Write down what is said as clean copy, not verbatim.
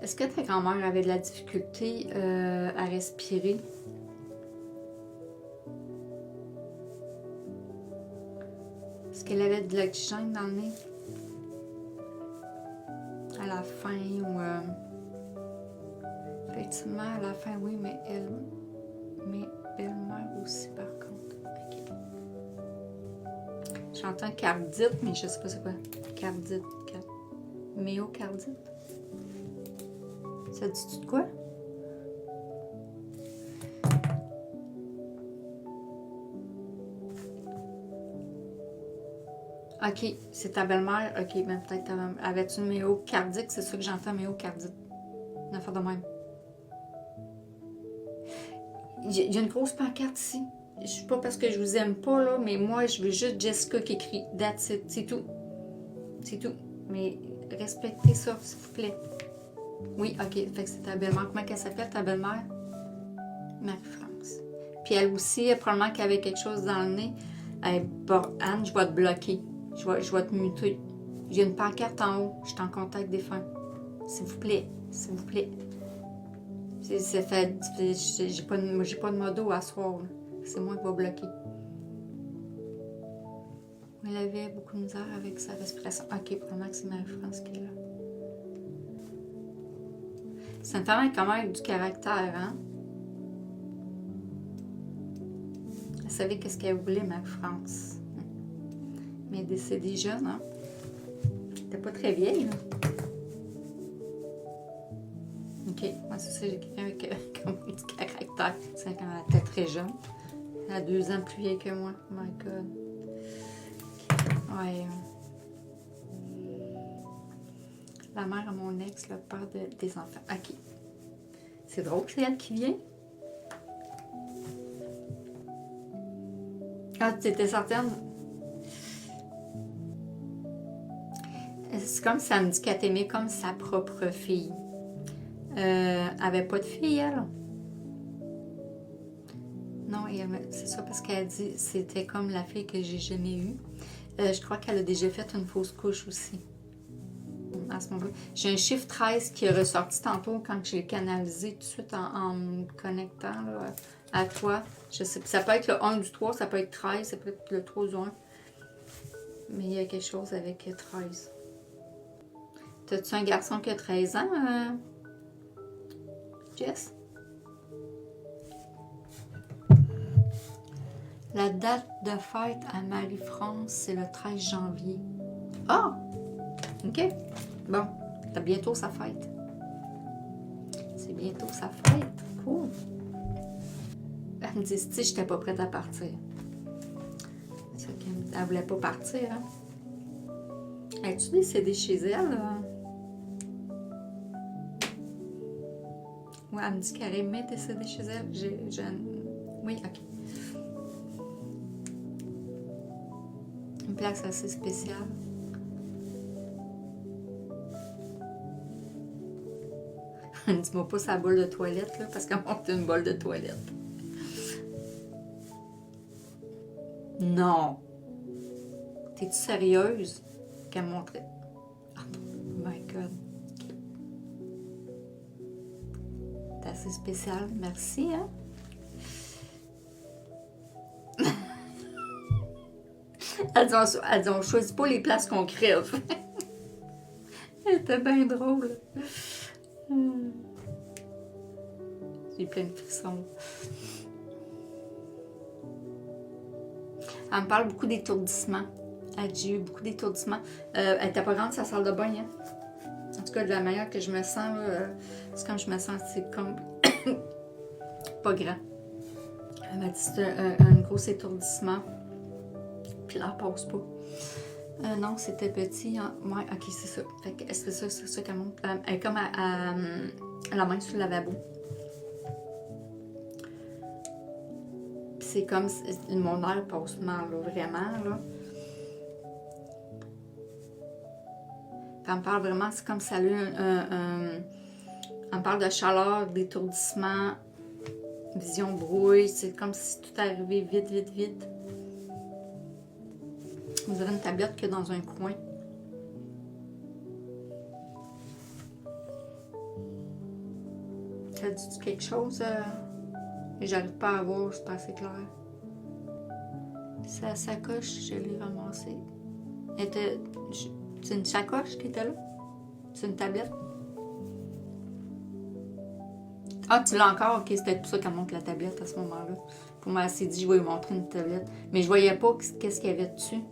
Est-ce que ta grand-mère avait de la difficulté à respirer? Est-ce qu'elle avait de l'oxygène dans le nez? À la fin ou... effectivement, à la fin, oui, mais elle... Mais belle-mère aussi, par contre. Ok. J'entends cardite, mais je sais pas c'est quoi. Cardite. Myocardite? Ça dit-tu de quoi? Ok, c'est ta belle-mère. Ok, ben peut-être ta belle-mère. Avais-tu une myocardique? C'est ça que j'entends, myocardite. Une affaire de même. Il y a une grosse pancarte ici. Je sais pas parce que je vous aime pas, là, mais moi, je veux juste Jessica qui écrit. That's it. C'est tout. C'est tout. Mais respectez ça, s'il vous plaît. Oui, ok. Fait que c'est ta belle-mère. Comment elle s'appelle, ta belle-mère? Marie-France. Puis elle aussi, probablement qu'elle avait quelque chose dans le nez. Bon, Anne, je vais te bloquer. Je vais te muter. J'ai une pancarte en haut. Je suis en contact défunt. S'il vous plaît. S'il vous plaît. C'est fait. J'ai pas de modo à soir. C'est moi qui vais bloquer. Elle avait beaucoup de misère avec sa respiration. Ok, probablement que c'est Marie-France qui est là. C'est une femme avec quand même du caractère, hein? Elle savait qu'est-ce qu'elle voulait, Marie-France. Mais elle est décédée jeune, hein? Elle n'était pas très vieille, là. Ok, moi c'est ça, j'ai quelqu'un avec comme du caractère. C'est quand elle était très jeune. Elle a 2 ans plus vieille que moi. Oh my God. Ouais. La mère à mon ex, le père des enfants. Ok. C'est drôle, c'est elle qui vient. Ah, tu étais certaine? C'est comme ça me dit qu'elle t'aimait comme sa propre fille. Elle avait pas de fille, elle? Non, c'est ça parce qu'elle dit c'était comme la fille que j'ai jamais eue. Je crois qu'elle a déjà fait une fausse couche aussi. À ce moment-là. J'ai un chiffre 13 qui est ressorti tantôt quand j'ai canalisé tout de suite en me connectant là, à toi. Je sais, ça peut être le 1 du 3, ça peut être 13, ça peut être le 3 du 1. Mais il y a quelque chose avec 13. T'as-tu un garçon qui a 13 ans, Jess? La date de fête à Marie-France, c'est le 13 janvier. Ah! OK. Bon, t'as bientôt sa fête. C'est bientôt sa fête. Cool. Elle me dit, si j'étais pas prête à partir. C'est ça qu'elle me dit. Elle voulait pas partir, hein? Es-tu décédée chez elle? Ouais, elle me dit qu'elle aimait décéder chez elle. Oui, OK. Une place assez spéciale. Dis-moi pas sa boule de toilette, là, parce qu'elle monte une boule de toilette. Non! T'es-tu sérieuse? Qu'elle montrait. Oh my God. C'est assez spécial. Merci, hein? Elles ont choisi pas les places qu'on crève. Elle était bien drôle. J'ai plein de frissons. Elle me parle beaucoup d'étourdissement. J'ai eu beaucoup d'étourdissement. Elle était pas grande, sa salle de bain. Hein? En tout cas, de la manière que je me sens, c'est comme je me sens, c'est comme pas grand. Elle m'a dit que c'était un gros étourdissement. Puis là, elle passe pas. Non, c'était petit. Hein? Ouais, ok, c'est ça. Fait que c'est ça qu'elle montre. Elle est comme à la main sur le lavabo. C'est comme mon air passe mal, là, vraiment. Là. Elle me parle vraiment, c'est comme ça a eu elle me parle de chaleur, d'étourdissement, vision brouille. C'est comme si tout arrivait vite, vite, vite. Vous avez une tablette que dans un coin. t'as dit quelque chose? J'arrive pas à voir, c'est pas assez clair. Sa sacoche, je l'ai ramassée. C'est une sacoche qui était là? C'est une tablette? Ah, tu l'as encore? Ok, c'était pour ça qu'elle montre la tablette à ce moment-là. Pour moi, elle s'est dit, je vais lui montrer une tablette. Mais je voyais pas qu'est-ce qu'il y avait dessus.